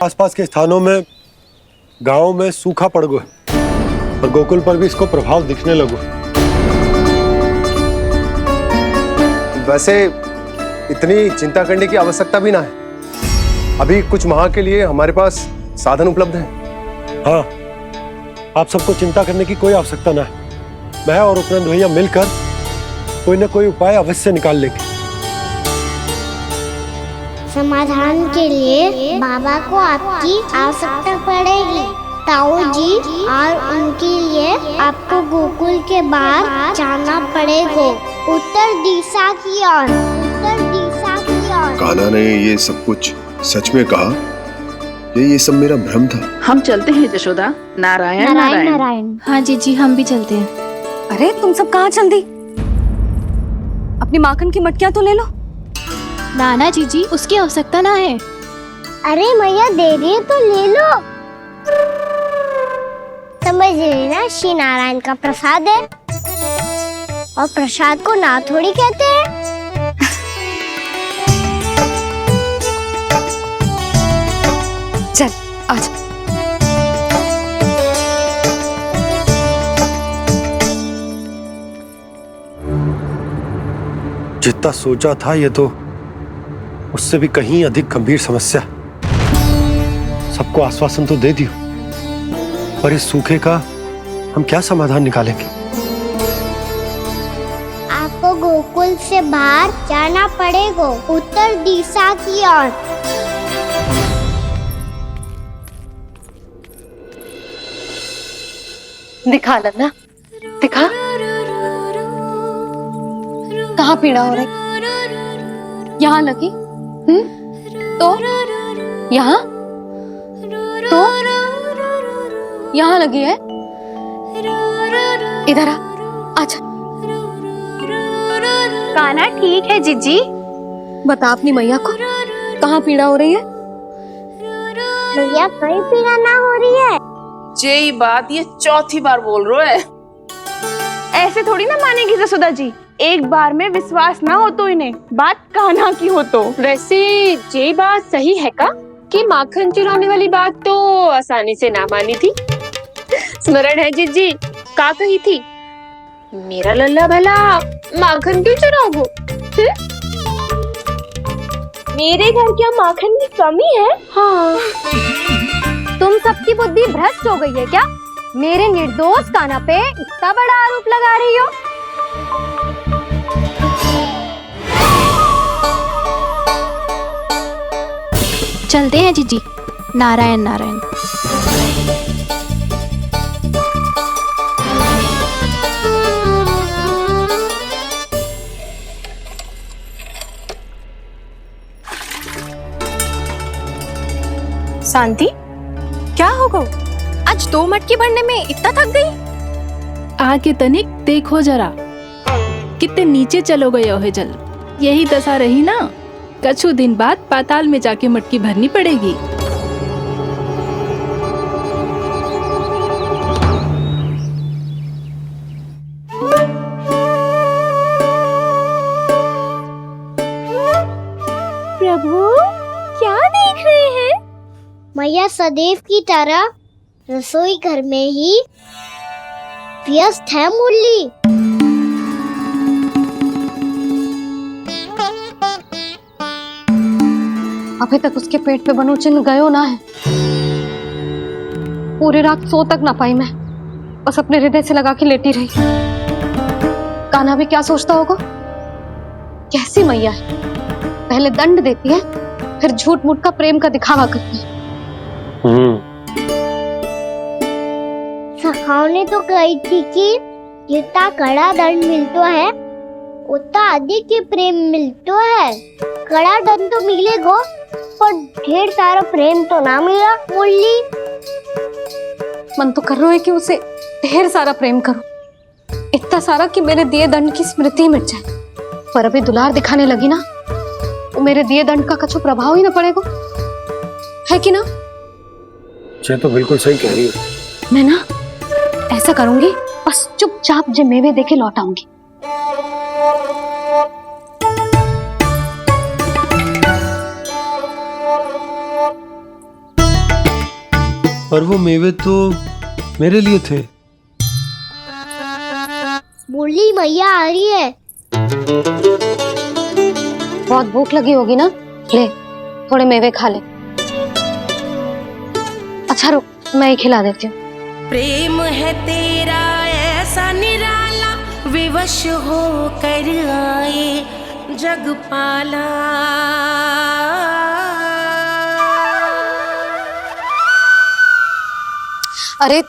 आसपास के स्थानों में, गांव में सूखा पड़ गया और गोकुल पर भी इसको प्रभाव दिखने लगो। वैसे इतनी चिंता करने की आवश्यकता भी ना है। अभी कुछ माह के लिए हमारे पास साधन उपलब्ध हैं। हाँ, आप सबको चिंता करने की कोई आवश्यकता ना है। मैं और उपनंद भैया मिलकर कोई ना कोई उपाय अवश्य निकाल लेंगे। समाधान के लिए बाबा को आपकी आवश्यकता पड़ेगी। ताऊ जी और उनके लिए आपको गोकुल के बाहर जाना पड़ेगा, उत्तर दिशा की ओर। उत्तर दिशा की ओर। कान्हा ने ये सब कुछ सच में कहा? ये सब मेरा भ्रम था? हम चलते हैं यशोदा। नारायण नारायण नारायण। हाँ जीजी, हम भी चलते हैं। अरे तुम सब कहाँ चल दी? अपनी माखन की मटकियाँ तो ले लो। नाना जीजी, उसकी आवश्यकता ना है। अरे मैया दे रही है तो ले लो। समझ लेना, श्री नारायण का प्रसाद है और प्रसाद को ना थोड़ी कहते हैं। चल आज। जितना सोचा था ये तो उससे भी कहीं अधिक गंभीर समस्या। सबको आश्वासन तो दे दियो, पर इस सूखे का हम क्या समाधान निकालेंगे? आपको गोकुल से बाहर जाना पड़ेगा, उत्तर दिशा की ओर। दिखा लन्ना, दिखा। कहाँ पीड़ा हो रही? यहाँ लगी? तो यहाँ? तो यहाँ लगी है? इधर आ, आजा। कान्हा ठीक है जीजी। बता अपनी मैया को कहाँ पीड़ा हो रही है? भैया कहीं पीड़ा ना हो रही है। यही बात ये चौथी बार बोल रहे है। ऐसे थोड़ी ना मानेगी जसोदा जी। एक बार में विश्वास ना हो तो इन्हें, बात कान्हा की हो तो। वैसे ये बात सही है का कि माखन चुराने वाली बात तो आसानी से ना मानी थी। स्मरण है जीजी का कही थी, मेरा लल्ला भला माखन क्यों चुराओगे? मेरे घर क्या माखन की कमी है? हाँ। तुम सबकी बुद्धि भ्रष्ट हो गई है क्या? मेरे निर्दोष कान्हा पे इतना बड़ा आरोप लगा रही हो? चलते हैं जीजी। नारायण नारायण। शांति, क्या हो गो? आज 2 मटकी भरने में इतना थक गई? आके तनिक देखो जरा, कितने नीचे चलो गए हो जल। यही दशा रही ना, कछु दिन बाद पाताल में जाके मटकी भरनी पड़ेगी। प्रभु क्या देख रहे हैं? मैया सदैव की तरह रसोई घर में ही व्यस्त है मुरली। अभी तक उसके पेट पे बनो चिन्ह गयो ना है। पूरी रात सो तक ना पाई मैं, बस अपने हृदय से लगा के लेटी रही। कान्हा भी क्या सोचता होगा? कैसी मैया है, पहले दंड देती है, फिर झूठ मूठ का प्रेम का दिखावा करती है। सखाओ ने तो कही थी कि जितना कड़ा दंड मिलता है उतना अधिक ही प्रेम मिलता है। कड़ा दंड तो मिलेगा पर ढेर सारा प्रेम तो ना मिला मुरली। मन तो कर रहा है कि उसे ढेर सारा प्रेम करो, इतना सारा कि मेरे दिए दंड की स्मृति मिट जाए। पर अभी दुलार दिखाने लगी ना, तो मेरे दिए दंड का कछु प्रभाव ही ना पड़ेगा, है कि ना? ये तो बिल्कुल सही कह रही हो। मैं ना ऐसा करूंगी, बस चुपचाप जे मेवे देके लौट आऊंगी। पर वो मेवे तो मेरे लिए थे। बोली मैया आ रही है। बहुत भूख लगी होगी ना, ले थोड़े मेवे खा ले। अच्छा रुक, मैं ही खिला देती हूँ। प्रेम है तेरा ऐसा निराला, विवश हो कर आए जग पाला। अरे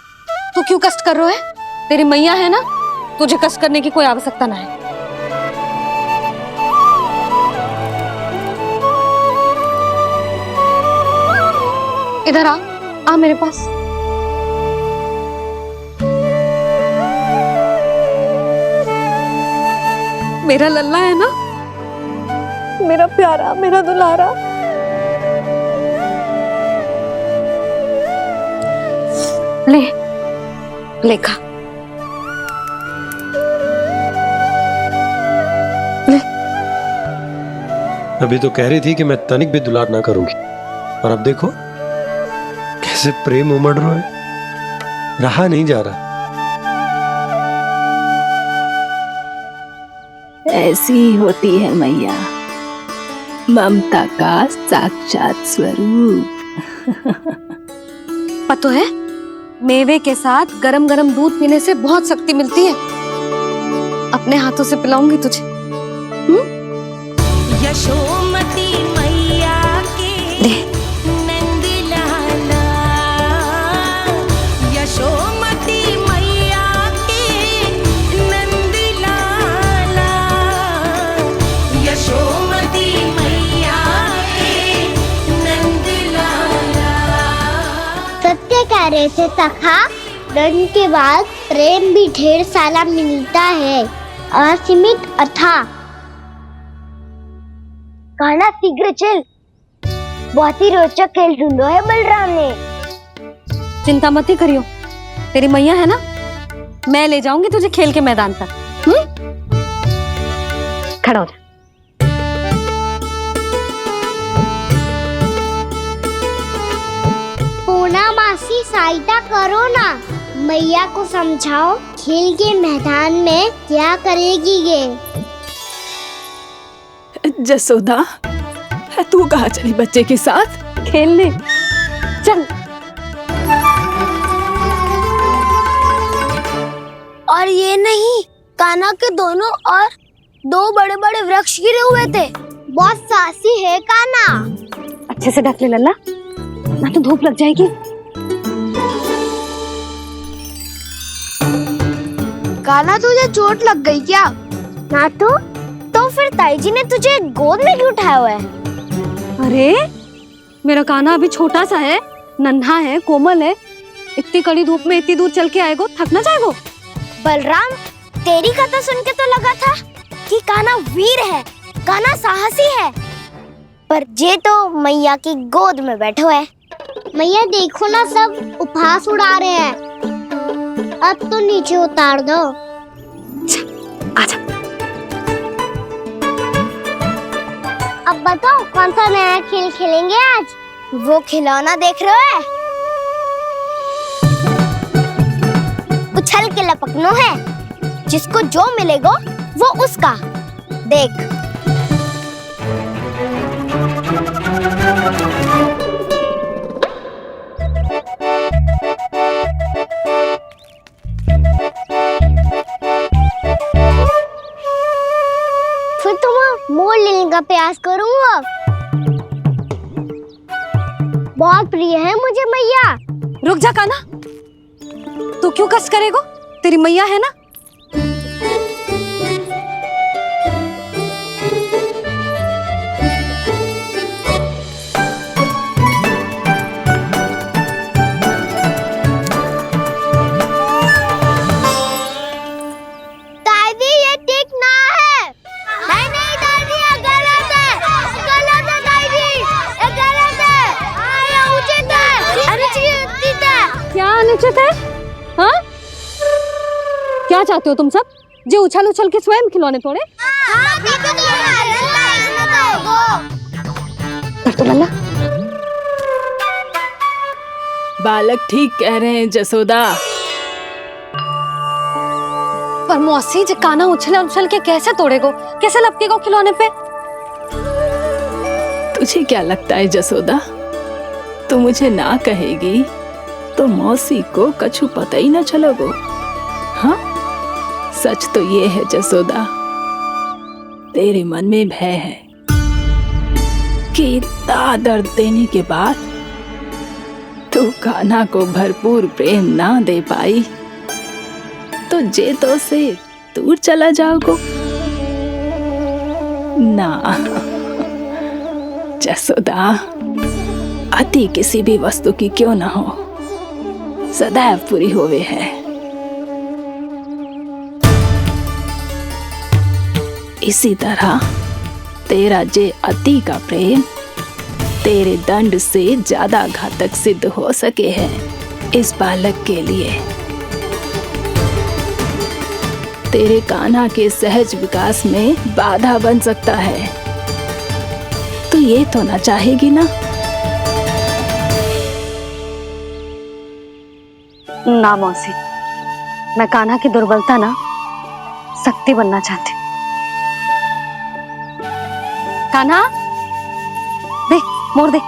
तू क्यों कष्ट कर रहा है? तेरी मैया है ना, तुझे कष्ट करने की कोई आवश्यकता ना है। इधर आ मेरे पास। मेरा लल्ला है ना, मेरा प्यारा, मेरा दुलारा। ले ले खा। ले। अभी तो कह रही थी कि मैं तनिक भी दुलार ना करूंगी, और अब देखो कैसे प्रेम उमड़ रहा है, रहा नहीं जा रहा। ऐसी ही होती है मैया, ममता का साक्षात स्वरूप। पता है, मेवे के साथ गरम गरम दूध पीने से बहुत शक्ति मिलती है। अपने हाथों से पिलाऊंगी तुझे। यशोमती मैया के नंद लाला, यशोमती मैया के नंद लाला, यशोमती मैया के नंद लाला। सत्य कह रहे थे सखा, दंड के बाद प्रेम भी ढेर सारा मिलता है, असीमित अथाह। गाना शीघ्र चल, बहुत ही रोचक खेल ढूंढो है बलराम ने। चिंता मत ही करियो, तेरी मैया है ना, मैं ले जाऊंगी तुझे खेल के मैदान पर। खड़ा हो जा। पूना मासी सहायता करो ना, मैया को समझाओ खेल के मैदान में क्या करेगी ये। जसोदा, तू कहाँ चली बच्चे के साथ खेलने? चल। और ये नहीं, कान्हा के दोनों और दो बड़े बड़े वृक्ष गिरे हुए थे। बहुत साहसी है कान्हा। अच्छे से ढक ले लल्ला, ना तो धूप लग जाएगी। कान्हा तुझे चोट लग गई क्या? ना तो फिर ताई जी ने तुझे गोद में क्यों उठाया हुआ है? अरे मेरा कान्हा अभी छोटा सा है, नन्हा है, कोमल है। इतनी कड़ी धूप में इतनी दूर चल के आएगो, थक ना जाएगो। बलराम, तेरी कथा सुन के तो लगा था कि कान्हा वीर है, कान्हा साहसी है, पर ये तो मैया की गोद में बैठो है। मैया देखो ना, सब उपहास उड़ा रहे हैं। अब तो नीचे उतार दो। आजा। अब बताओ कौन सा नया खेल खेलेंगे आज? वो खिलौना देख रहे हो? उछल के लपकनो है, जिसको जो मिलेगा वो उसका। देख। फिर तुम मोड़ लेने का प्रयास करूंगा। बहुत प्रिय है मुझे मैया। रुक जा कान्हा, तू क्यों कष्ट करेगो? तेरी मैया है ना। दादी ये ठीक ना है। नहीं दादी, ये गलत है। गलत है दादी, ये गलत है। ये उचित है, अनुचित है। क्या अनुचित है? हाँ? क्या चाहते हो तुम सब? जो उछल उछल के स्वयं खिलौने तोड़े? तो लल्ला, बालक ठीक कह रहे हैं जसोदा। पर मौसी जे काना उछल उछल के कैसे तोड़ेगो, कैसे लपकेगो खिलौने पे? तुझे क्या लगता है जसोदा, तू मुझे ना कहेगी तो मौसी को कछु पता ही न चलोगो। हाँ, सच तो ये है जसोदा, तेरे मन में भय है कि इतना दर्द देने के बाद तू कान्हा को भरपूर प्रेम ना दे पाई तो जेतो से दूर चला जाओगो ना। जसोदा, अति किसी भी वस्तु की क्यों ना हो, सदैव पूरी होवे है। इसी तरह तेरा जे अति का प्रेम तेरे दंड से ज्यादा घातक सिद्ध हो सके है इस बालक के लिए। तेरे कान्हा के सहज विकास में बाधा बन सकता है। तो ये तो ना चाहेगी ना? ना मौसी, मैं कान्हा की दुर्बलता ना शक्ति बनना चाहती। कान्हा, दे मोड़ दे।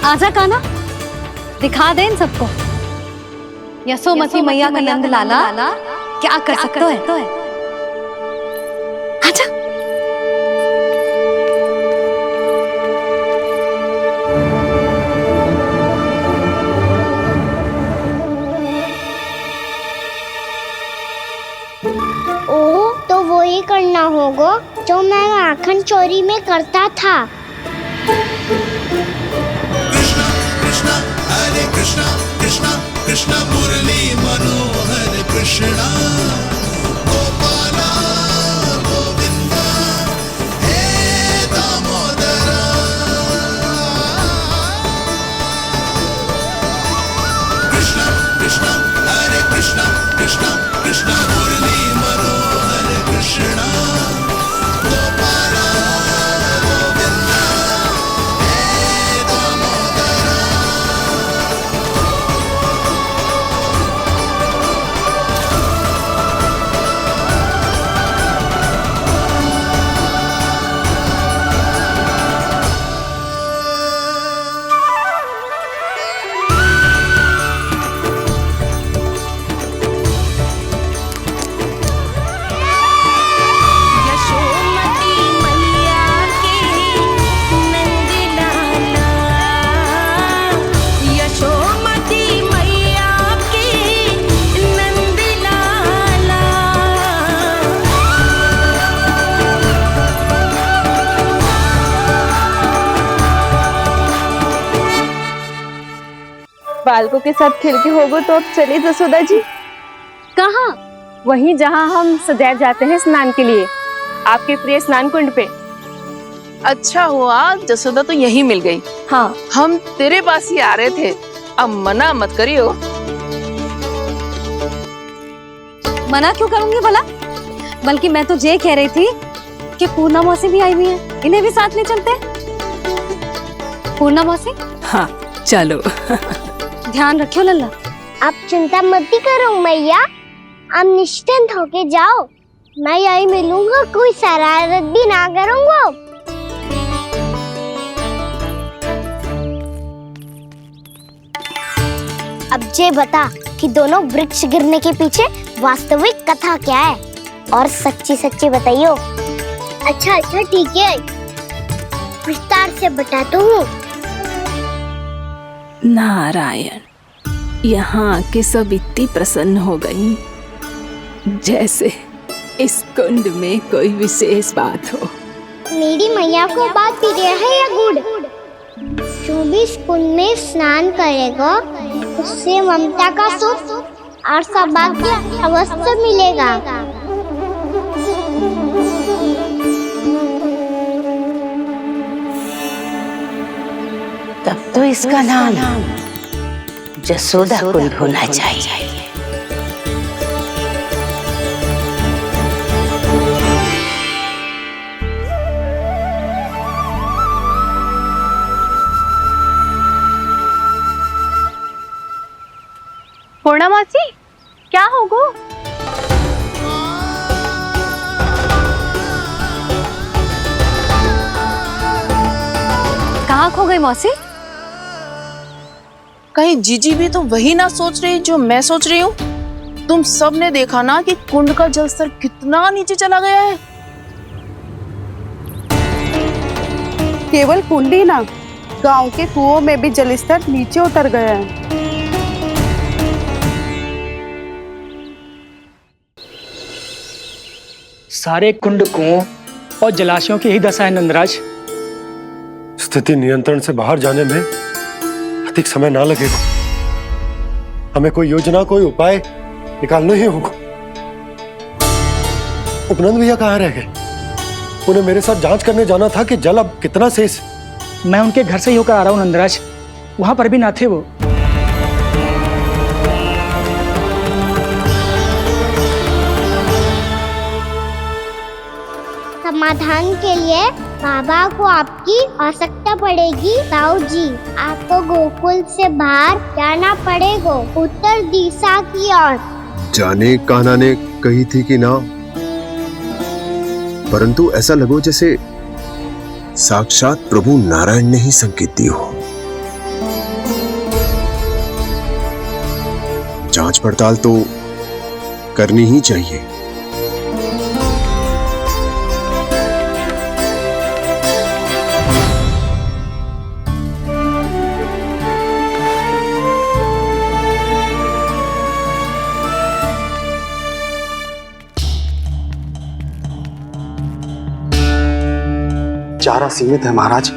आजा कान्हा, दिखा दे इन सबको यशोमती मैया का नंद लाला क्या कर सकता है। आजा। ओ, तो वो ही करना होगा जो मैं माखन चोरी में करता था। कृष्णा कृष्णा कृष्णा मुरली मनोहर कृष्णा गोपाला गोविंदा हे दामोदरा। कृष्णा कृष्णा हरे कृष्णा कृष्णा कृष्णा मुरली मनोहर कृष्णा गोपाला गोविंदा हे दामोदरा। यशोमती मैया के नंद लाला, यशोमती मैया के नंद लाला। बालकों के साथ खेल के होगो तो अब चले जसोदा जी। कहाँ? वहीं जहाँ हम सदैव जाते हैं स्नान के लिए, आपके प्रिय स्नान कुंड पे। अच्छा हुआ जसोदा तो यहीं मिल गई। हाँ, हम तेरे पास ही आ रहे थे, अब मना मत करियो। मना क्यों करूंगी भला? बल्कि मैं तो ये कह रही थी कि पूर्णा मौसी भी आई हुई है, इन्हें भी साथ ले चलते हैं। पूर्णा मौसी, हाँ चलो। ध्यान रखियो लल्ला। आप चिंता मत करो मैया, आप निश्चिंत होके जाओ, मैं यही मिलूंगा, कोई शरारत भी ना करूंगा। अब ये बता कि दोनों वृक्ष गिरने के पीछे वास्तविक कथा क्या है, और सच्ची सच्ची बताइयो। अच्छा अच्छा ठीक है, विस्तार से बताता हूँ। नारायण, यहाँ के सब इतनी प्रसन्न हो गई जैसे इस कुंड में कोई विशेष बात हो। मेरी मैया को बात प्रिय है या गुड़? जो भी इस कुंड में स्नान करेगा उससे ममता का सुख और सौभाग्य अवश्य मिलेगा। तब तो इसका नाम जसोदा कुंड होना चाहिए। पूर्णा मौसी, क्या होगो? कहाँ खो गई मौसी? कहीं जीजी भी तो वही ना सोच रही जो मैं सोच रही हूँ। तुम सब ने देखा ना कि कुंड का जलस्तर कितना नीचे चला गया है। केवल कुंड ही ना, गांव के कुओं में भी जलस्तर नीचे उतर गया है। सारे कुंड कुओं और जलाशयों की ही दशा है नंदराज। स्थिति नियंत्रण से बाहर जाने में अधिक समय ना लगेगा। हमें कोई योजना, कोई उपाय निकालना ही होगा। उपनंद भैया कहाँ रह गए? उन्हें मेरे साथ जांच करने जाना था कि जल अब कितना शेष। मैं उनके घर से ही होकर आ रहा हूँ नंदराज, वहां पर भी ना थे वो। समाधान के लिए बाबा को आपकी आवश्यकता पड़ेगी। ताऊ जी, आपको गोकुल से बाहर जाना पड़ेगा, उत्तर दिशा की ओर। जाने कान्हा ने कही थी कि ना, परंतु ऐसा लगो जैसे साक्षात प्रभु नारायण ने ही संकेत दी हो। जांच पड़ताल तो करनी ही चाहिए। चारा सीमित है महाराज,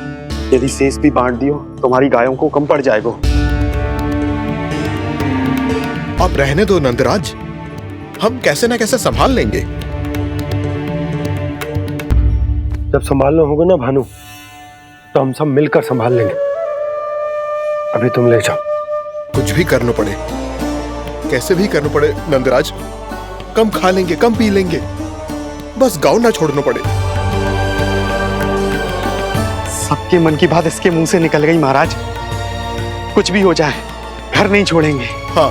यदि शेष भी बांट दियो तो हमारी गायों को कम पड़ जाएगा। अब रहने दो नंदराज, हम कैसे न कैसे संभाल लेंगे। जब संभालना होगा ना भानु, तो हम सब मिलकर संभाल लेंगे। अभी तुम ले जाओ। कुछ भी करना पड़े, कैसे भी करना पड़े नंदराज, कम खा लेंगे, कम पी लेंगे, बस गाँव ना छोड़ना पड़े। सबके मन की बात इसके मुंह से निकल गई महाराज। कुछ भी हो जाए, घर नहीं छोड़ेंगे। हाँ,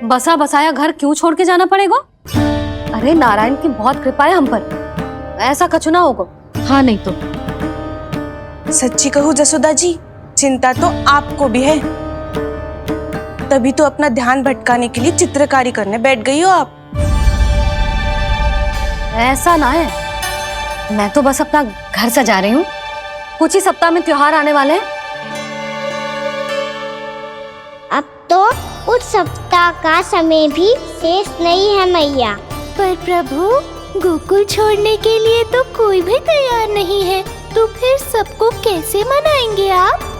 बसा बसाया घर क्यों छोड़ के जाना पड़ेगा? अरे नारायण की बहुत कृपा है हम पर, ऐसा कछु ना होगा। हाँ नहीं तो सच्ची कहूँ जसोदा जी, चिंता तो आपको भी है, तभी तो अपना ध्यान भटकाने के लिए चित्रकारी करने बैठ गई हो आप। ऐसा ना है, मैं तो बस अपना घर सजा रही हूँ। कुछ ही सप्ताह में त्योहार आने वाले हैं। अब तो उस सप्ताह का समय भी शेष नहीं है मैया। पर प्रभु, गोकुल छोड़ने के लिए तो कोई भी तैयार नहीं है, तो फिर सबको कैसे मनाएंगे आप?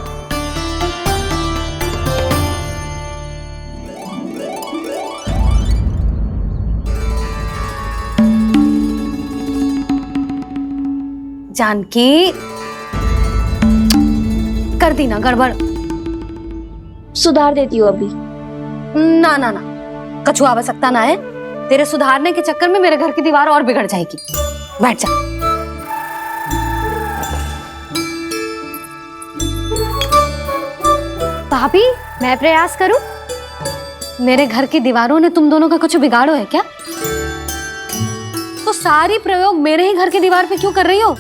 जानकी, कर दी ना गड़बड़। सुधार देती हूँ अभी। ना ना ना, कछु आवश्यकता ना है। तेरे सुधारने के चक्कर में मेरे घर की दीवार और बिगड़ जाएगी। बैठ जा। भाभी, मैं प्रयास करूं? मेरे घर की दीवारों ने तुम दोनों का कुछ बिगाड़ो है क्या? तो सारी प्रयोग मेरे ही घर की दीवार पे क्यों कर रही हो?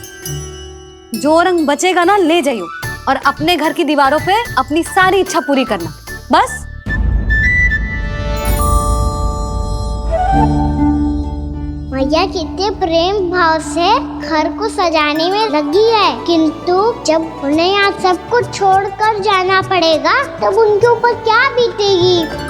जो रंग बचेगा ना ले जाइयो, और अपने घर की दीवारों पे अपनी सारी इच्छा पूरी करना, बस। मैया कितने प्रेम भाव से घर को सजाने में लगी है, किंतु जब उन्हें यहाँ सब कुछ छोड़कर जाना पड़ेगा तब उनके ऊपर क्या बीतेगी?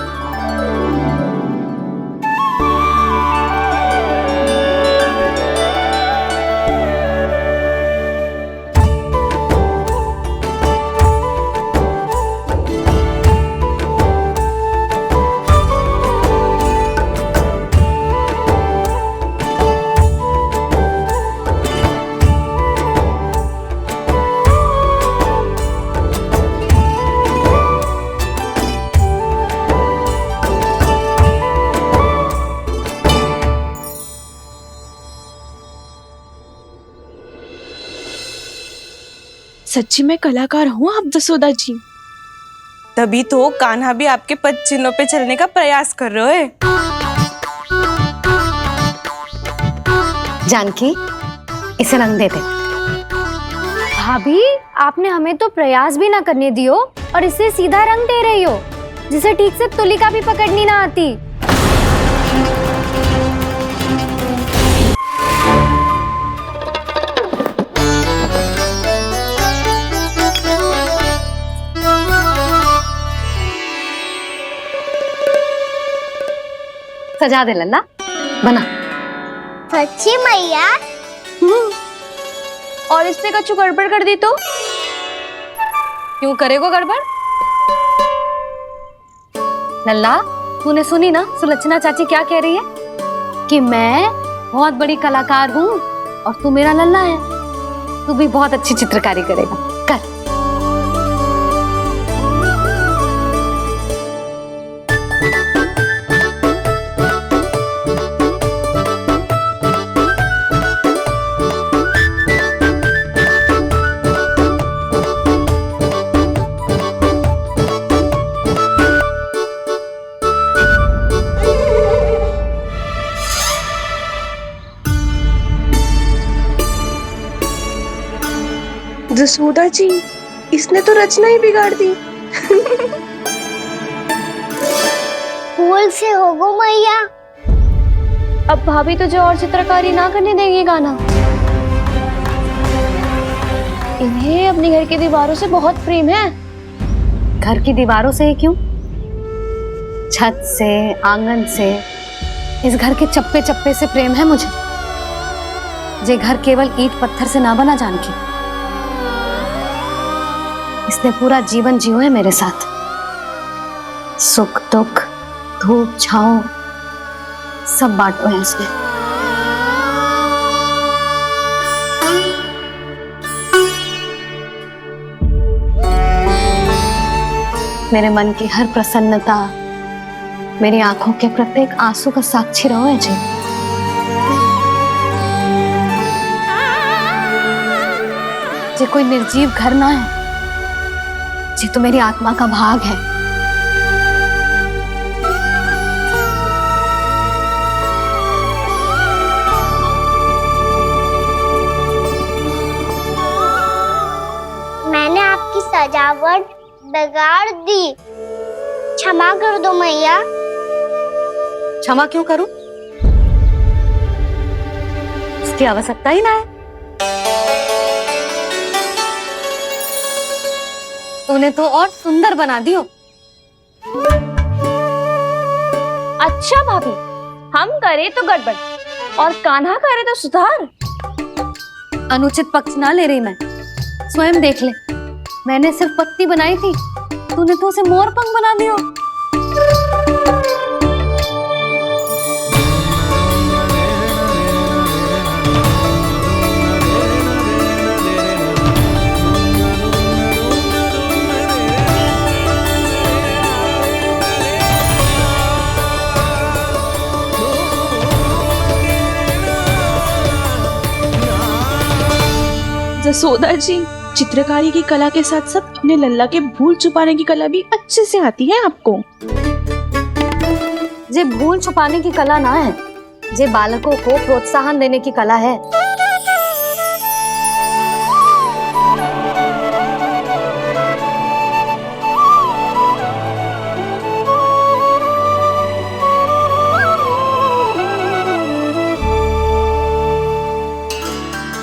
सच्ची में कलाकार हूँ आप जसोदा जी। तभी तो कान्हा भी आपके पद चिन्हों पे चलने का प्रयास कर रहे हैं। जानकी, इसे रंग दे दे। भाभी, आपने हमें तो प्रयास भी ना करने दियो और इसे सीधा रंग दे रही हो, जिसे ठीक से तुलिका भी पकड़नी ना आती। सजा दे लल्ला, बना। सच्ची मैया? और इसने कछु गड़बड़ कर दी तो? क्यों करेगो गड़बड़? लल्ला, तूने सुनी ना सुलक्षणा चाची क्या कह रही है? कि मैं बहुत बड़ी कलाकार हूँ और तू मेरा लल्ला है। तू भी बहुत अच्छी चित्रकारी करेगा, कर। जसोदा जी, इसने तो रचना ही बिगाड़ दी। फूल से होगो मैया। अब भाभी तुझे और चित्रकारी ना करने देंगी गाना। इन्हें अपने घर की दीवारों से बहुत प्रेम है। घर की दीवारों से ही क्यों? छत से, आंगन से, इस घर के चप्पे चप्पे से प्रेम है मुझे। ये घर केवल ईंट पत्थर से ना बना जानकी। इसने पूरा जीवन जियो है मेरे साथ। सुख दुख, धूप छांव सब बांटो है इसने। मेरे मन की हर प्रसन्नता, मेरी आंखों के प्रत्येक आंसू का साक्षी रहो है जी। ये कोई निर्जीव घर ना है, ये तो मेरी आत्मा का भाग है। मैंने आपकी सजावट बिगाड़ दी, क्षमा कर दो मैया। क्षमा क्यों करूं? उसकी आवश्यकता ही ना है। तूने तो और सुंदर बना दियो। अच्छा भाभी, हम करे तो गड़बड़ और कान्हा करे तो सुधार। अनुचित पक्ष ना ले रही मैं, स्वयं देख ले। मैंने सिर्फ पत्ती बनाई थी, तूने तो उसे मोर पंख बना दियो। जसोदा जी, चित्रकारी की कला के साथ साथ अपने लल्ला के भूल छुपाने की कला भी अच्छे से आती है आपको। ये भूल छुपाने की कला ना है, ये बालकों को प्रोत्साहन देने की कला है।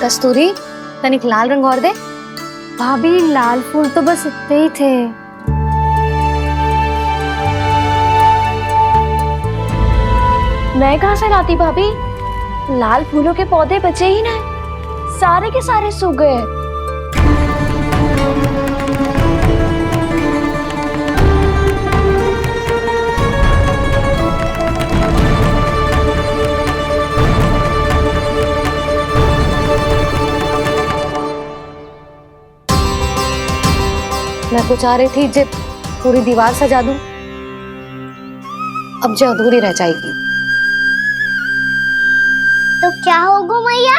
कस्तूरी, तनिक लाल रंग और दे। भाभी, लाल फूल तो बस इतने ही थे। मैं कहाँ से लाती भाभी? लाल फूलों के पौधे बचे ही ना, सारे के सारे सूख गए। मैं तो चाह रही थी जे पूरी दीवार सजा दूं, अब जो अधूरी रह जाएगी। तो क्या होगा मैया?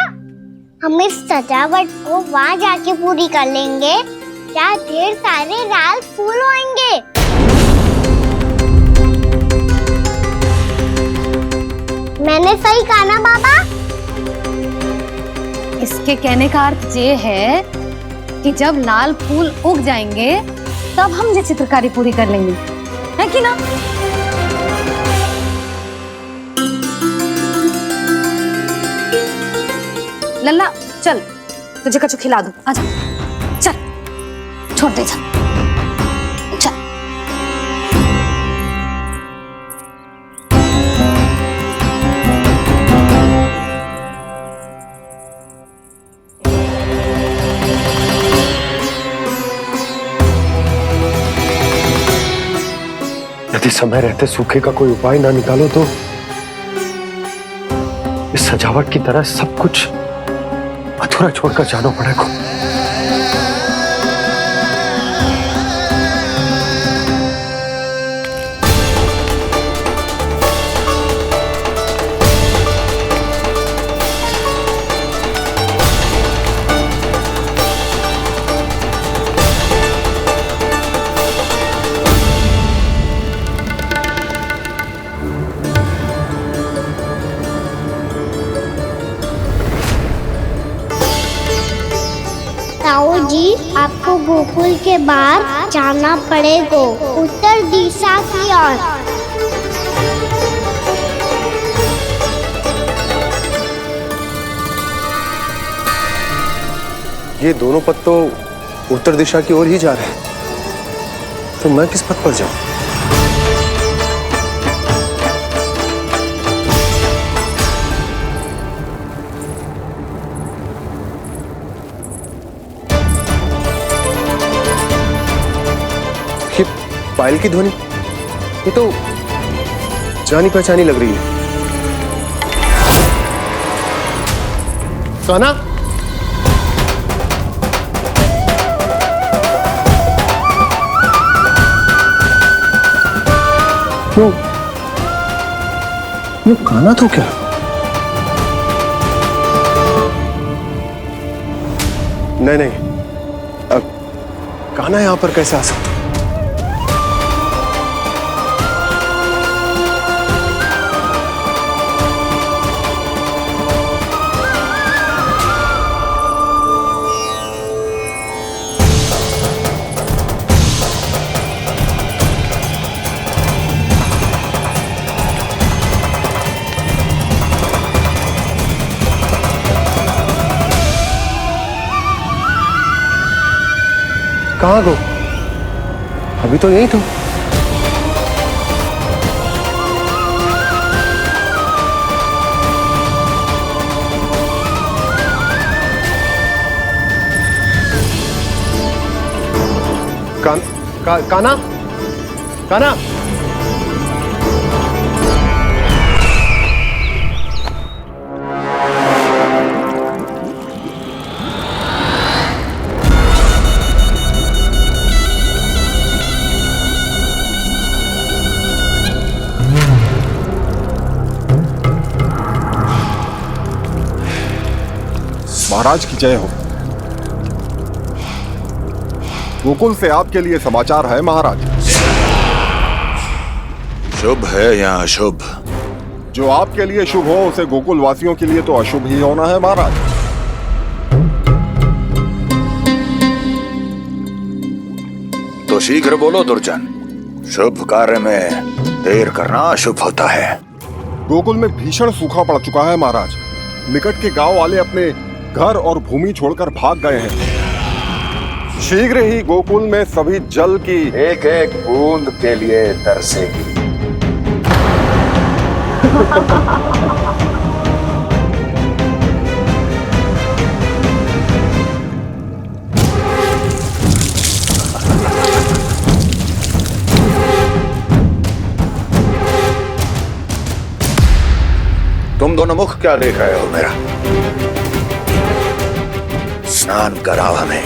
हम इस सजावट को वहाँ जाके पूरी कर लेंगे जहाँ ढेर सारे लाल फूल होंगे। मैंने सही कहा ना बाबा? इसके कहने का अर्थ ये है कि जब लाल फूल उग जाएंगे तब हम ये चित्रकारी पूरी कर लेंगे, है कि ना? लल्ला चल, तुझे कछु खिला दूं, आजा चल, छोड़ दे चल। यदि समय रहते सूखे का कोई उपाय ना निकालो तो इस सजावट की तरह सब कुछ अधूरा छोड़कर जाना पड़ेगा। ताऊ जी, आपको गोकुल के बाहर जाना पड़ेगा, उत्तर दिशा की ओर। ये दोनों पथ तो उत्तर दिशा की ओर ही जा रहे हैं, तो मैं किस पथ पर जाऊं? ये पायल की ध्वनि, ये तो जानी पहचानी लग रही है। कान्हा, ये कान्हा तो क्या? नहीं नहीं, कान्हा यहां पर कैसे आ सकता? कहाँ गो? अभी तो यही तो। कान्हा, कान्हा, महाराज की जय हो। गोकुल से आपके लिए समाचार है महाराज। शुभ है या अशुभ? जो आपके लिए शुभ हो उसे गोकुल वासियों के लिए तो अशुभ ही होना है महाराज। तो शीघ्र बोलो दुर्जन, शुभ कार्य में देर करना अशुभ होता है। गोकुल में भीषण सूखा पड़ चुका है महाराज। निकट के गांव वाले अपने घर और भूमि छोड़कर भाग गए हैं। शीघ्र ही गोकुल में सभी जल की एक एक बूंद के लिए तरसेगी। तुम दोनों मुख क्या देख रहे हो मेरा? स्नान कराओ हमें।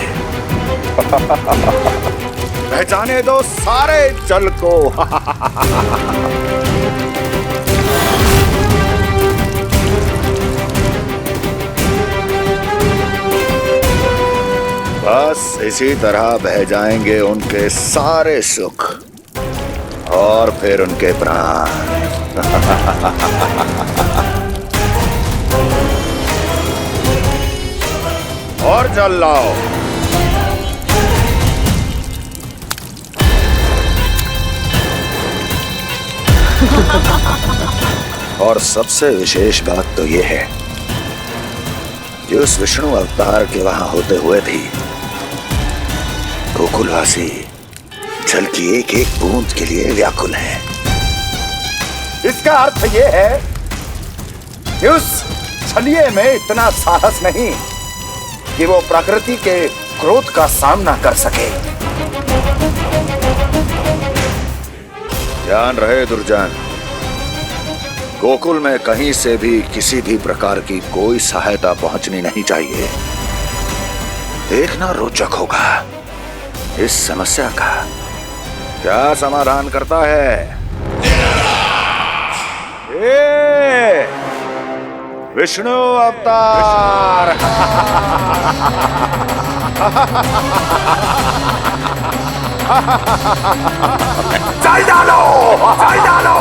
पहचाने दो सारे जल को। इसी तरह बह जाएंगे उनके सारे सुख और फिर उनके प्राण। और जल लाओ। और सबसे विशेष बात तो यह है कि उस विष्णु अवतार के वहां होते हुए भी गोकुलवासी जल की एक एक बूंद के लिए व्याकुल है। इसका अर्थ यह है कि उस छलिए में इतना साहस नहीं कि वो प्रकृति के क्रोध का सामना कर सके। ध्यान रहे दुर्जन, गोकुल में कहीं से भी किसी भी प्रकार की कोई सहायता पहुंचनी नहीं चाहिए। देखना रोचक होगा इस समस्या का क्या समाधान करता है। ए, विष्णु अवतार। चल डालो, चल डालो।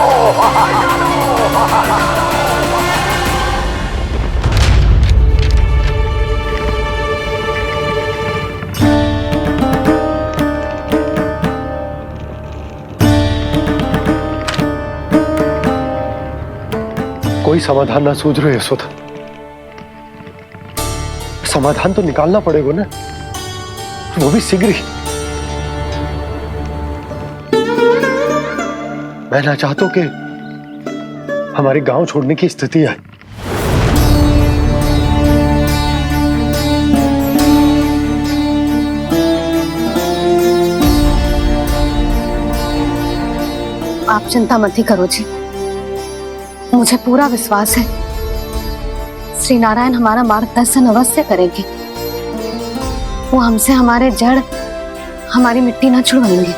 कोई समाधान ना सूझ रहे यशोदा। समाधान तो निकालना पड़ेगा ना, वो भी शीघ्र ही। मैं ना चाहता हूं कि हमारे गांव छोड़ने की स्थिति आए। आप चिंता मत ही करो जी, मुझे पूरा विश्वास है श्री नारायण हमारा मार्गदर्शन अवश्य करेंगे। वो हमसे हमारे जड़, हमारी मिट्टी न छुड़वाएंगे।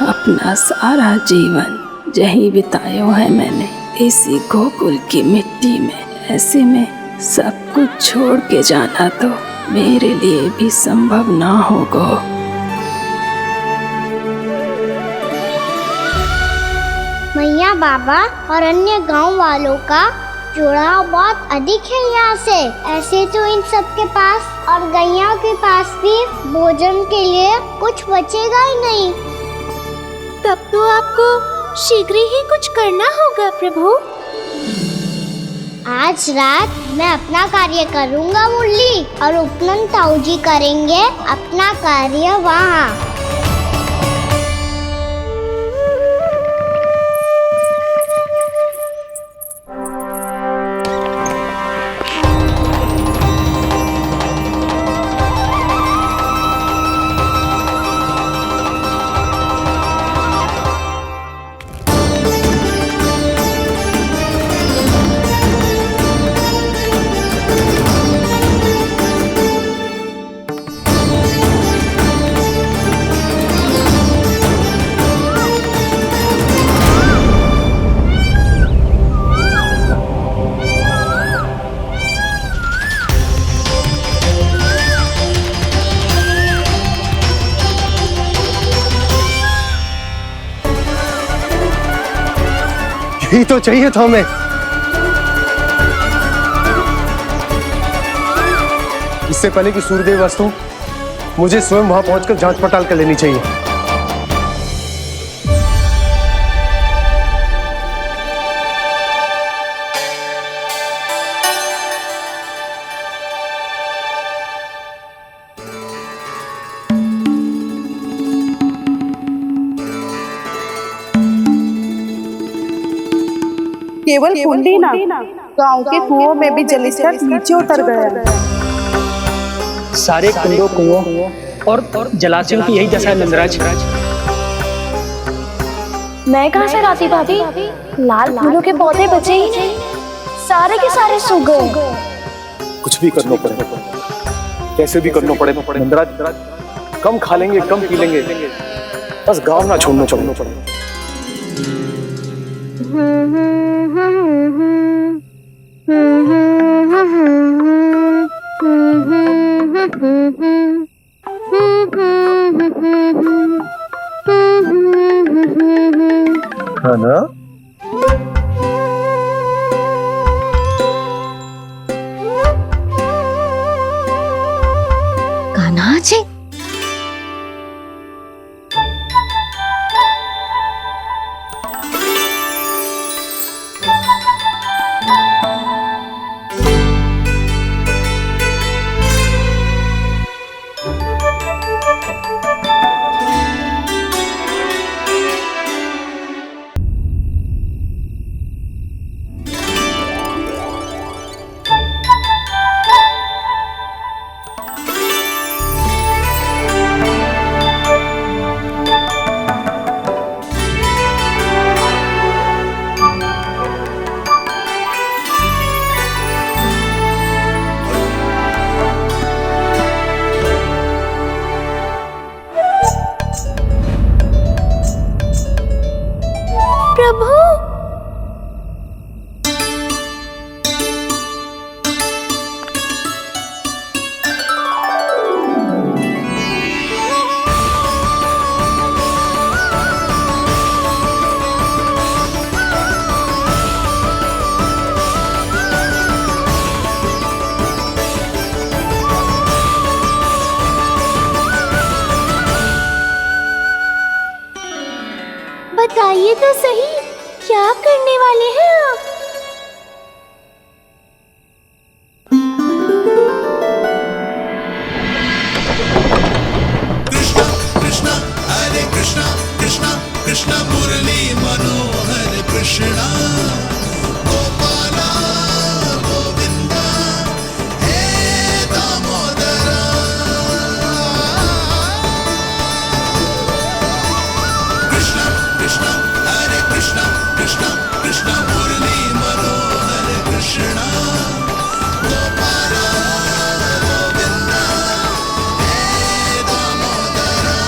अपना सारा जीवन यही बिताया है मैंने, इसी गोकुल की मिट्टी में। ऐसे में सब कुछ छोड़ के जाना तो मेरे लिए भी संभव ना होगा। मैया बाबा और अन्य गांव वालों का जुड़ाव बहुत अधिक है यहाँ से। ऐसे तो इन सब के पास और गैया के पास भी भोजन के लिए कुछ बचेगा ही नहीं। तब तो आपको शीघ्र ही कुछ करना होगा प्रभु। आज रात मैं अपना कार्य करूँगा मुरली, और उपनंद ताऊ जी करेंगे अपना कार्य वहाँ। यही तो चाहिए था हमें। इससे पहले कि सूर्यदेव वस्तु, मुझे स्वयं वहां पहुंचकर जांच पड़ताल कर लेनी चाहिए। केवल कुंडी ना, गांव के कुओं में भी जलस्तर नीचे उतर गया। सारे कुंडों, कुओं और जलाशयों की यही दशा है नंदराज। मैं कहाँ से लाती भाभी? लाल फूलों के पौधे बचे ही नहीं, सारे के सारे सूख गए। कुछ भी करना पड़ेगा, कैसे भी करना पड़ेगा नंदराज। कम खा लेंगे, कम पी लेंगे, बस गांव ना छोड़ना चाहिए। है ना? कान्हा जी, प्रभु, बताइए तो सही, क्या करने वाले हैं आप? कृष्णा हरे कृष्णा कृष्णा कृष्णा मुरली मनोहर कृष्णा गोपाला गोविंदा हे दामोदरा कृष्णा कृष्णा हरे कृष्णा कृष्णा कृष्णा मुरली मनोहर कृष्णा गोपाला गोविंदा हे दामोदरा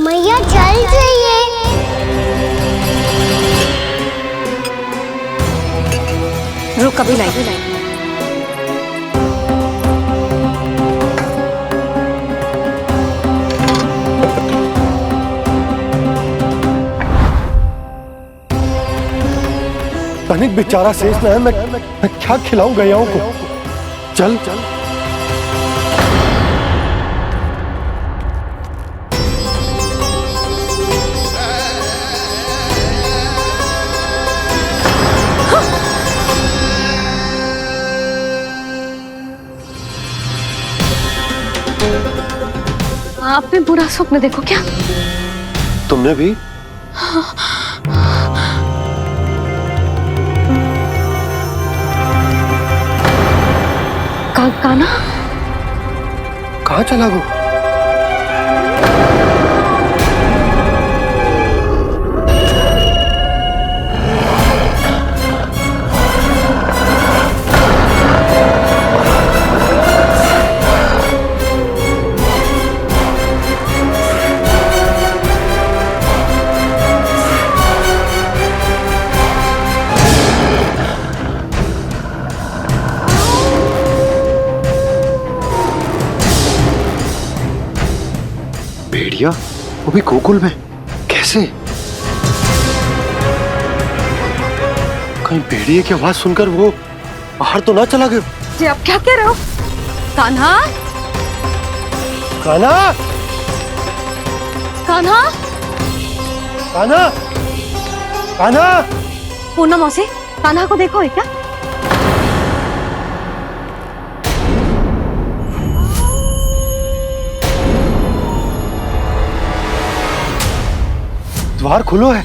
मैया चल जाइए। रुक, अभी लाई। बेचारा शेष ना है, मैं क्या खिलाऊं गयाओं को। चल चल आपने बुरा स्वप्न देखो क्या? तुमने भी? काना कहाँ चला वो? भेड़िया वो भी गोकुल में? कैसे? कहीं भेड़िए की आवाज सुनकर वो बाहर तो ना चला गया? जी आप क्या कह रहे हो? कान्हा? कान्हा? कान्हा? कान्हा? कान्हा? पूनम मौसी, कान्हा को देखो है क्या? द्वार खुलो है।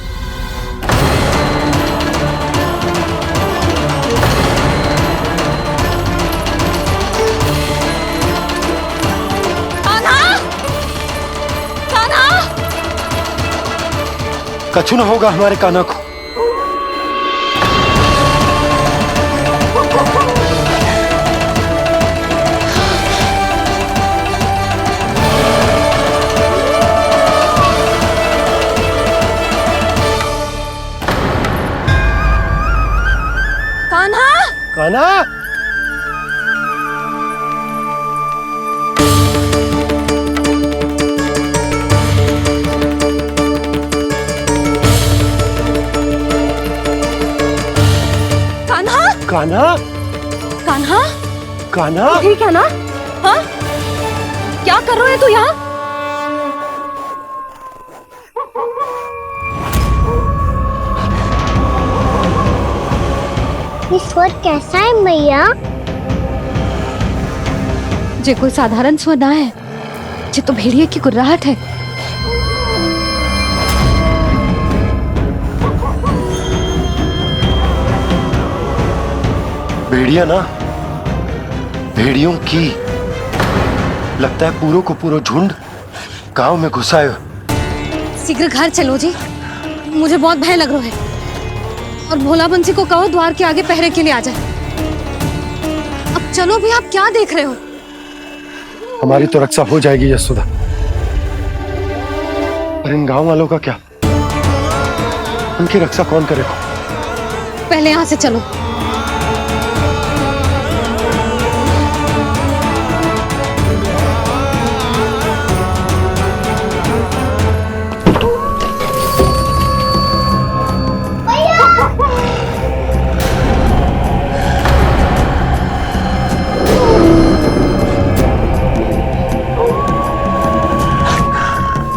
कान्हा? कान्हा? कछु न होगा हमारे कान्हा को। कान्हा? कान्हा? कान्हा? कान्हा? कान्हा? ठीक है ना? हाँ? क्या कर रहे हो तू यहाँ? ये स्वर कैसा है मैया? जे कोई साधारण स्वर ना है, जे तो भेड़िए की गुर्राहट है। भेड़िया ना, भेड़ियों की लगता है पूरों को पूरा झुंड गांव में घुसा है। शीघ्र घर चलो जी, मुझे बहुत भय लग रहा है। और भोला बंसी को कहो द्वार के आगे पहरे के लिए आ जाए। अब चलो भी, आप क्या देख रहे हो? हमारी तो रक्षा हो जाएगी यशोदा, पर इन गांव वालों का क्या? उनकी रक्षा कौन करेगा? पहले यहाँ से चलो।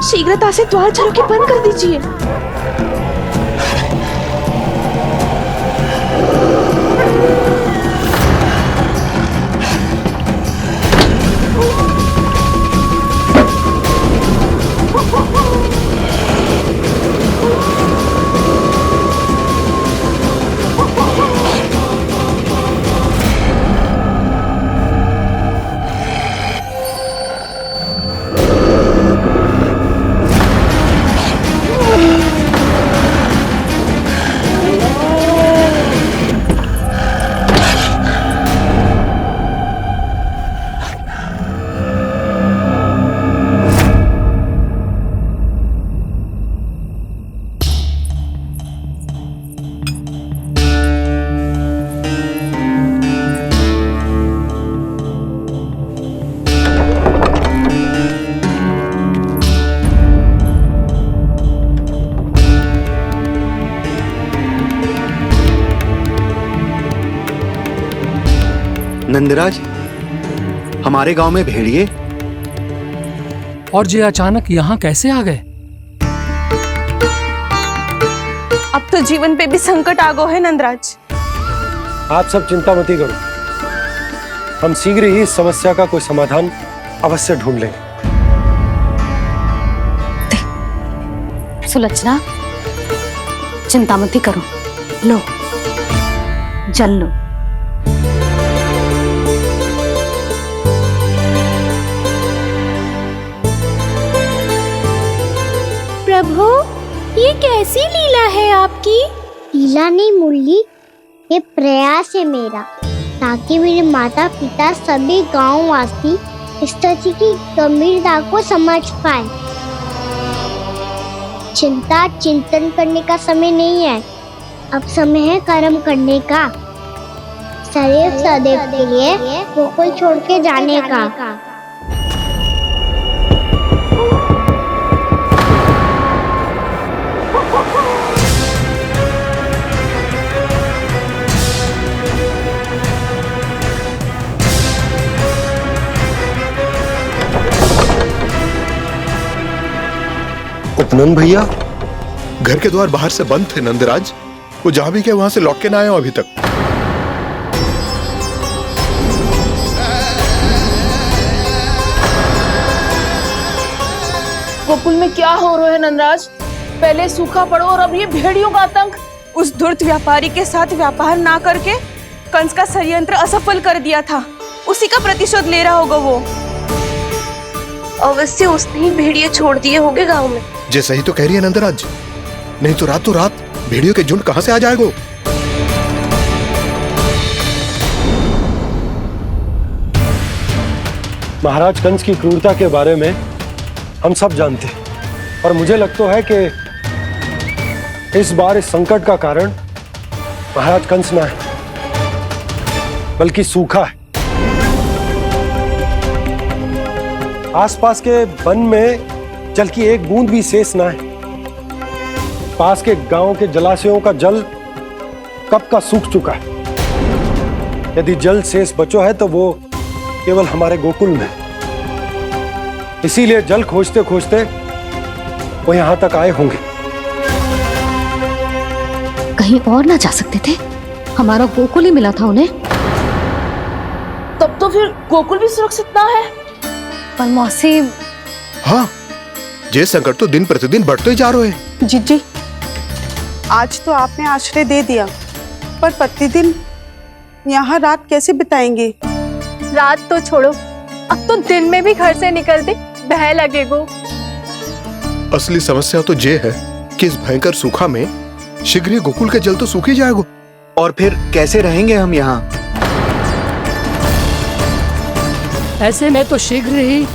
शीघ्रता से द्वार चलो के बंद कर दीजिए। नंदराज, हमारे गांव में भेड़िए और ये अचानक यहाँ कैसे आ गए? अब तो जीवन पे भी संकट आ गो है नंदराज। आप सब चिंता मत करो, हम शीघ्र ही इस समस्या का कोई समाधान अवश्य ढूंढ लेंगे। सुलक्षणा, चिंता मत करो, लो जल लो। प्रभु, ये कैसी लीला है आपकी? लीला नहीं मुरली, ये प्रयास है मेरा, ताकि मेरे माता पिता सभी गांव वासी स्थिति की गंभीरता को समझ पाए। चिंता चिंतन करने का समय नहीं है, अब समय है कर्म करने का, सदैव सदैव के लिए गोकुल छोड़ के जाने का। उपनंद भैया, घर के द्वार बाहर से बंद थे नंदराज, वो जहां भी गए वहां से लौट के ना आए हो अभी तक। गोकुल में क्या हो रहा है नंदराज? पहले सूखा पड़ो और अब ये भेड़ियों का आतंक। उस धूर्त व्यापारी के साथ व्यापार ना करके कंस का षड्यंत्र असफल कर दिया था, उसी का प्रतिशोध ले रहा होगा वो। अवश्य उसने ही भेड़िए छोड़ दिए होंगे गांव में। जैसा ही तो कह रही है नंदराज, नहीं तो रात भेड़ियों के झुंड कहां से आ जाएगा? महाराज कंस की क्रूरता के बारे में हम सब जानते हैं, और मुझे लगता है कि इस बार इस संकट का कारण महाराज कंस ना है, बल्कि सूखा है। आसपास के वन में जल की एक बूंद भी शेष ना है। पास के गांव के जलाशयों का जल कब का सूख चुका है। यदि जल शेष बचो है तो वो केवल हमारे गोकुल में। इसीलिए जल खोजते खोजते वो यहां तक आए होंगे। कहीं और ना जा सकते थे? हमारा गोकुल ही मिला था उन्हें। तब तो फिर गोकुल भी सुरक्षित ना है। पर मौसी, हाँ, ये संकट तो दिन प्रतिदिन बढ़ते ही जा रहे हैं। जीजी, आज तो आपने आश्रय दे दिया, पर प्रतिदिन यहाँ रात कैसे बिताएंगे? रात तो छोड़ो, अब तो दिन में भी घर से निकलते भय लगेगो। असली समस्या तो ये है कि इस भयंकर सूखा में शीघ्र ही गोकुल के जल तो सूख ही जाएगा। और फिर कैसे रहेंगे हम यहाँ? ऐसे में तो शीघ्र ही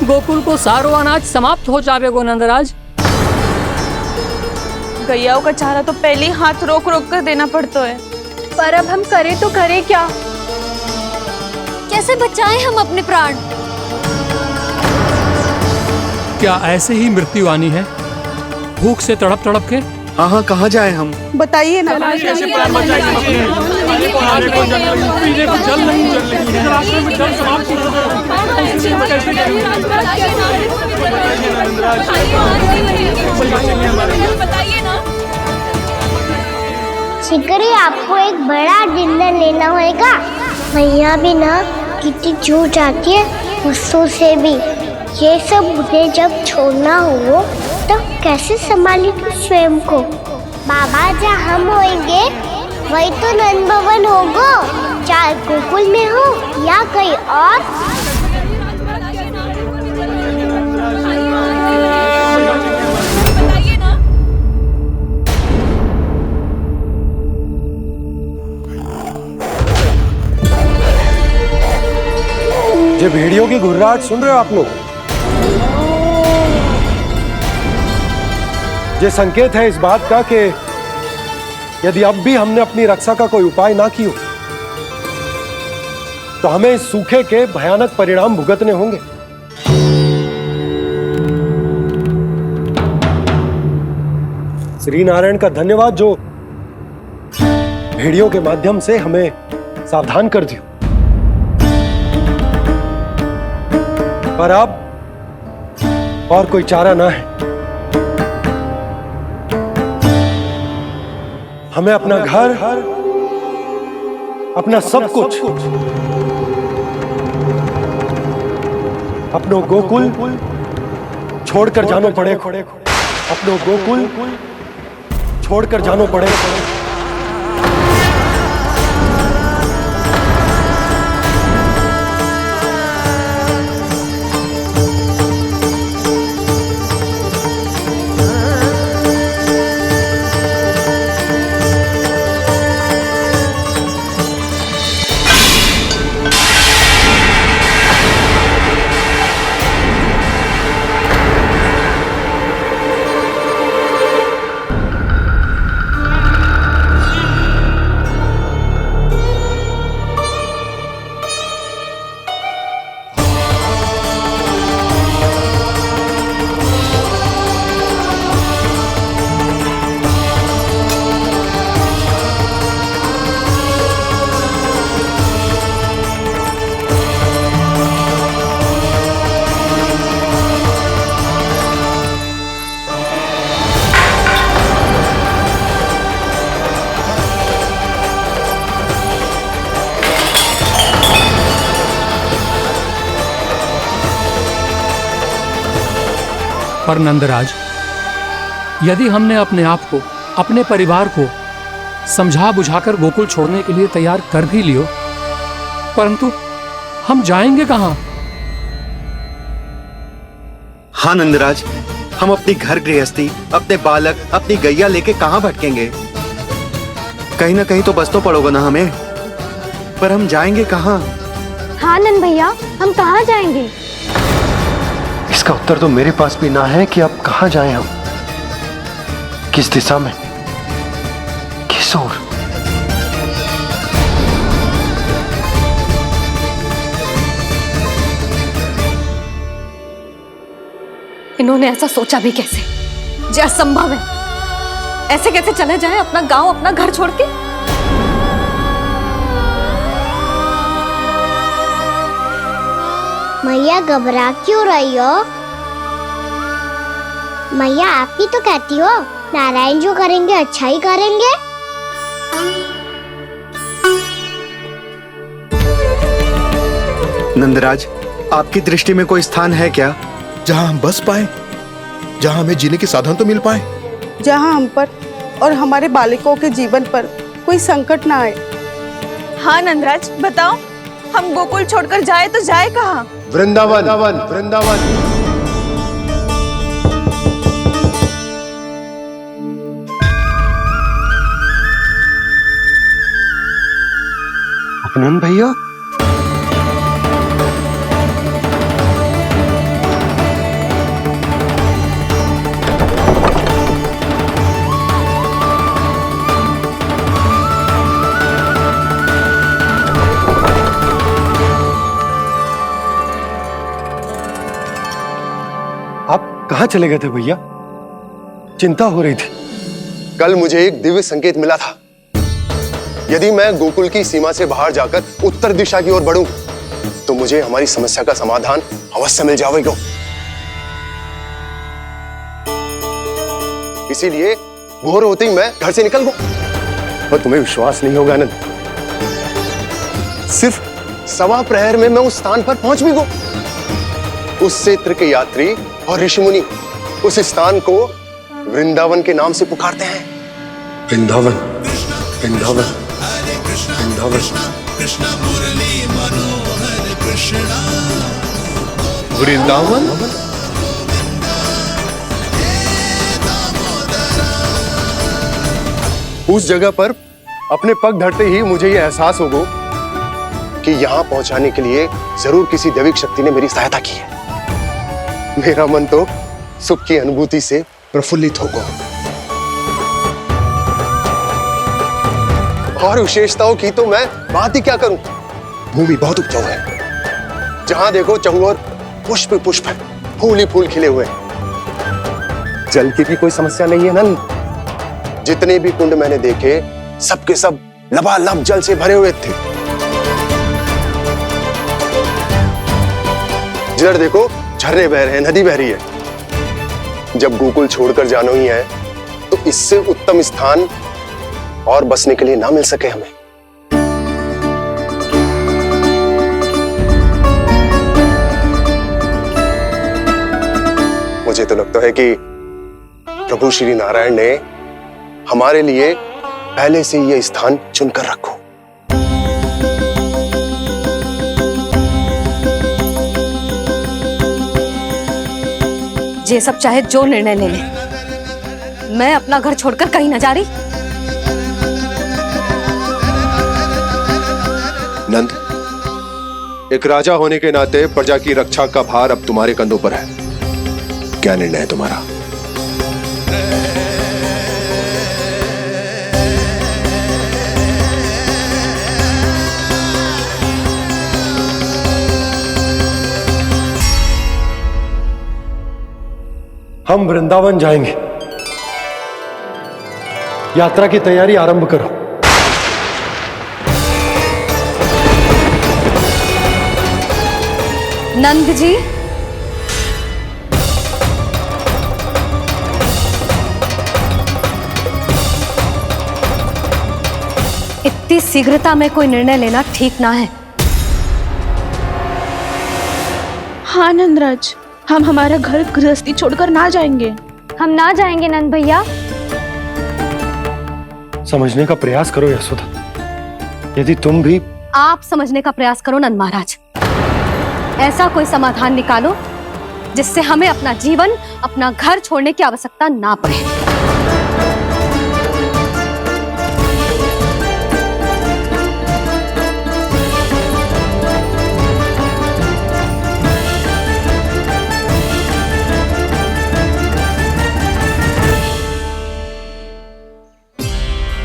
गोकुल को सारो अनाज समाप्त हो जाएगा नंदराज। गैयाओं का चारा तो पहले ही हाथ रोक रोक कर देना पड़ता है। पर अब हम करें तो करें क्या? कैसे बचाएं हम अपने प्राण? क्या ऐसे ही मृत्यु आनी है, भूख से तड़प तड़प के? हाँ, कहाँ जाए हम? बताइए ना। शीघ्र ही आपको एक बड़ा डिनर लेना होगा। भैया भी ना कितनी चूक जाती है गुस्सों से भी। ये सब मुझे जब छोड़ना हो तो कैसे संभालेगी स्वयं को? बाबा जहाँ हम होंगे वही तो नंद भवन होगा, चाहे गोकुल में हो या कहीं और। ये भेड़ियों की घुर्राहट सुन रहे हो आप लोग? ये संकेत है इस बात का कि यदि अब भी हमने अपनी रक्षा का कोई उपाय ना किया तो हमें इस सूखे के भयानक परिणाम भुगतने होंगे। श्री नारायण का धन्यवाद जो भेड़ियों के माध्यम से हमें सावधान कर दिया। पर अब और कोई चारा ना है। हमें अपना घर, अपना सब कुछ, अपनों गोकुल छोड़कर जानो पड़ेगा। अपनों गोकुल छोड़कर जानो पड़ेगा। पर नंदराज, यदि हमने अपने आप को, अपने परिवार को समझा बुझाकर गोकुल छोड़ने के लिए तैयार कर भी लियो, परंतु हम जाएंगे कहां? हाँ नंदराज, हम अपनी घर गृहस्थी, अपने बालक, अपनी गैया लेके कहां भटकेंगे? कहीं ना कहीं तो बस तो पड़ोगे ना हमें, पर हम जाएंगे कहां? हाँ नंद भैया, हम कहाँ जाएंगे? इसका उत्तर तो मेरे पास भी ना है कि अब कहां जाएं हम, किस दिशा में, किस ओर। इन्होंने ऐसा सोचा भी कैसे? जो असंभव है। ऐसे कैसे चले जाएं अपना गांव, अपना घर छोड़ के? मैया घबरा क्यों रही हो? मैया आप ही तो कहती हो नारायण जो करेंगे अच्छा ही करेंगे। नंदराज, आपकी दृष्टि में कोई स्थान है क्या जहां हम बस पाए, जहां हमें जीने के साधन तो मिल पाए, जहाँ हम पर और हमारे बालकों के जीवन पर कोई संकट ना आए? हाँ नंदराज, बताओ, हम गोकुल छोड़कर जाए तो जाए कहाँ? वृंदावन, वृंदावन। अपनन भैया, कहां चले गए थे भैया? चिंता हो रही थी। कल मुझे एक दिव्य संकेत मिला था। यदि मैं गोकुल की सीमा से बाहर जाकर उत्तर दिशा की ओर बढ़ूं, तो मुझे हमारी समस्या का समाधान अवश्य मिल जाएगा। इसीलिए भोर होते ही मैं घर से निकल गया। और तुम्हें विश्वास नहीं होगा आनंद, सिर्फ सवा प्रहर में मैं उस स्थान पर पहुंच भी गया। उस क्षेत्र के यात्री और ऋषिमुनि उस स्थान को वृंदावन के नाम से पुकारते हैं। वृंदावन, वृंदावन, वृंदावन। कृष्ण मुरली मनोहर कृष्णा, वृंदावन। उस जगह पर अपने पग धरते ही मुझे यह एहसास होगा कि यहां पहुंचाने के लिए जरूर किसी दैविक शक्ति ने मेरी सहायता की है। मेरा मन तो सुख की अनुभूति से प्रफुल्लित होगा। और विशेषताओं की तो मैं बात ही क्या करूं। भूमि बहुत उपजाऊ है, जहां देखो चहुओर पुष्प पुष्प है, फूल ही फूल खिले हुए हैं। जल की भी कोई समस्या नहीं है नंद। जितने भी कुंड मैंने देखे, सबके सब लबालब जल से भरे हुए थे। जिधर देखो झरने बह रहे हैं, नदी बह रही है। जब गोकुल छोड़कर जाना ही है तो इससे उत्तम स्थान और बसने के लिए ना मिल सके हमें। मुझे तो लगता है कि प्रभु श्री नारायण ने हमारे लिए पहले से यह स्थान चुनकर रखो। ये सब चाहे जो निर्णय ले ले, मैं अपना घर छोड़कर कहीं न जा रही। नंद, एक राजा होने के नाते प्रजा की रक्षा का भार अब तुम्हारे कंधों पर है। क्या निर्णय है तुम्हारा? हम वृंदावन जाएंगे। यात्रा की तैयारी आरंभ करो। नंद जी, इतनी शीघ्रता में कोई निर्णय लेना ठीक ना है। हाँ नंदराज, हम हमारा घर गृहस्थी छोड़कर ना जाएंगे। हम ना जाएंगे नंद भैया। समझने का प्रयास करो यशोदा। यदि तुम भी आप समझने का प्रयास करो नंद महाराज। ऐसा कोई समाधान निकालो जिससे हमें अपना जीवन, अपना घर छोड़ने की आवश्यकता ना पड़े।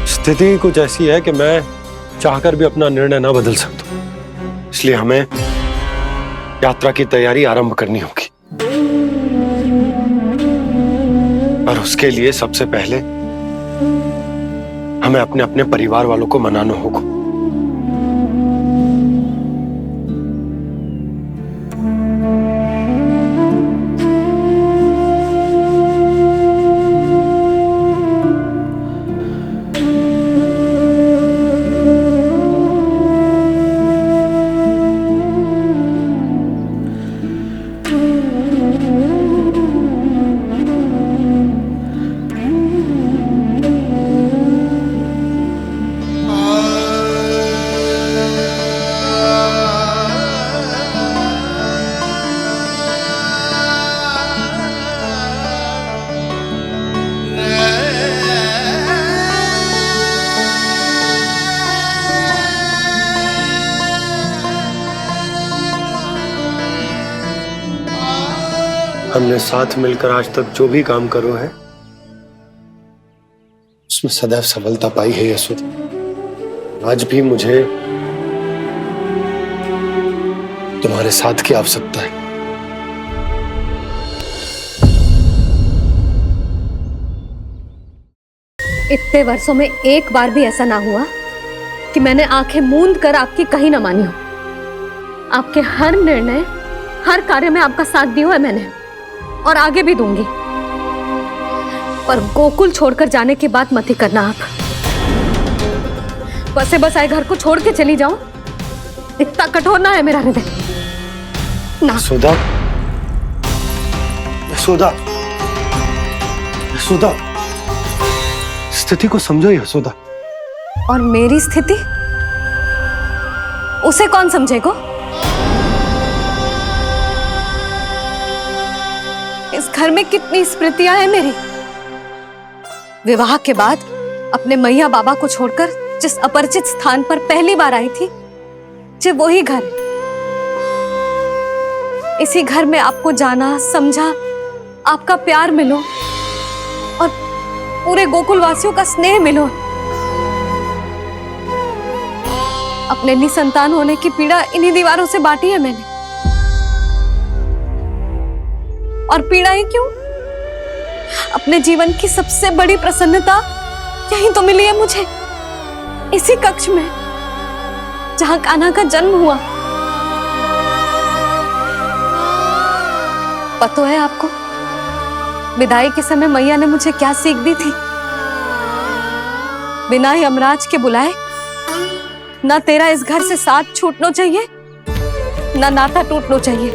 स्थिति कुछ ऐसी है कि मैं चाहकर भी अपना निर्णय ना बदल सकता, इसलिए हमें यात्रा की तैयारी आरंभ करनी होगी। और उसके लिए सबसे पहले हमें अपने अपने परिवार वालों को मनाना होगा। हमने साथ मिलकर आज तक जो भी काम करो है उसमें सदैव सफलता पाई है यशोदा। आज भी मुझे तुम्हारे साथ की आवश्यकता है। इतने वर्षों में एक बार भी ऐसा ना हुआ कि मैंने आंखें मूंद कर आपकी कहीं ना मानी हो। आपके हर निर्णय, हर कार्य में आपका साथ दिया है मैंने, और आगे भी दूंगी। पर गोकुल छोड़कर जाने की बात मत ही करना आप। बसे बसाए घर को छोड़ के चली जाऊं, इतना कठोर ना है मेरा हृदय ना। यशोदा, यशोदा, यशोदा, स्थिति को समझो यशोदा। और मेरी स्थिति उसे कौन समझेगा? इस घर में कितनी स्मृतियां हैं मेरी। विवाह के बाद अपने मैया बाबा को छोड़कर जिस अपरिचित स्थान पर पहली बार आई थी, जो वही घर। इसी घर में आपको जाना, समझा, आपका प्यार मिलो और पूरे गोकुल वासियों का स्नेह मिलो। अपने निसंतान होने की पीड़ा इन्हीं दीवारों से बांटी है मैंने। और पीड़ा ही क्यों? अपने जीवन की सबसे बड़ी प्रसन्नता यहीं तो मिली है मुझे, इसी कक्ष में जहां कान्हा का जन्म हुआ। पता है आपको विदाई के समय मैया ने मुझे क्या सीख दी थी? बिना यमराज के बुलाए ना तेरा इस घर से साथ छूटना चाहिए, ना नाता टूटना चाहिए।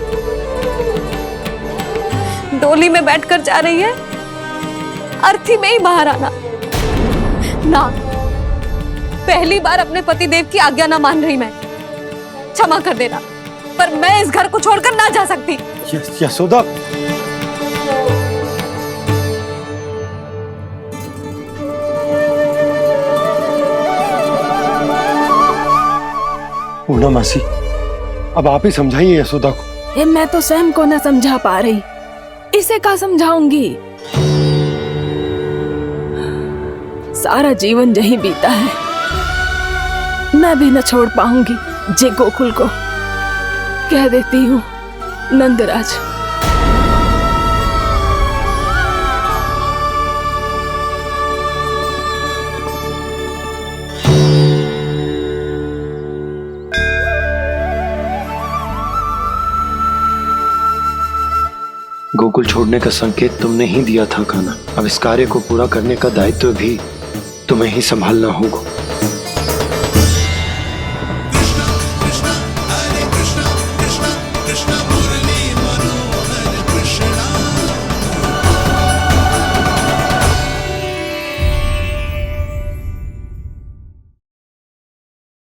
डोली में बैठकर जा रही है, अर्थी में ही बाहर आना ना। पहली बार अपने पति देव की आज्ञा ना मान रही मैं, क्षमा कर देना, पर मैं इस घर को छोड़कर ना जा सकती। यशोदा, पूनम मासी, अब आप ही समझाइए यशोदा को। ये मैं तो स्वयं को न समझा पा रही, इसे क्या समझाऊंगी? सारा जीवन यहीं बीता है, मैं भी न छोड़ पाऊंगी जे गोकुल को। कह देती हूँ नंदराज। गोकुल छोड़ने का संकेत तुमने ही दिया था कान्हा। अब इस कार्य को पूरा करने का दायित्व भी तुम्हें ही संभालना होगा।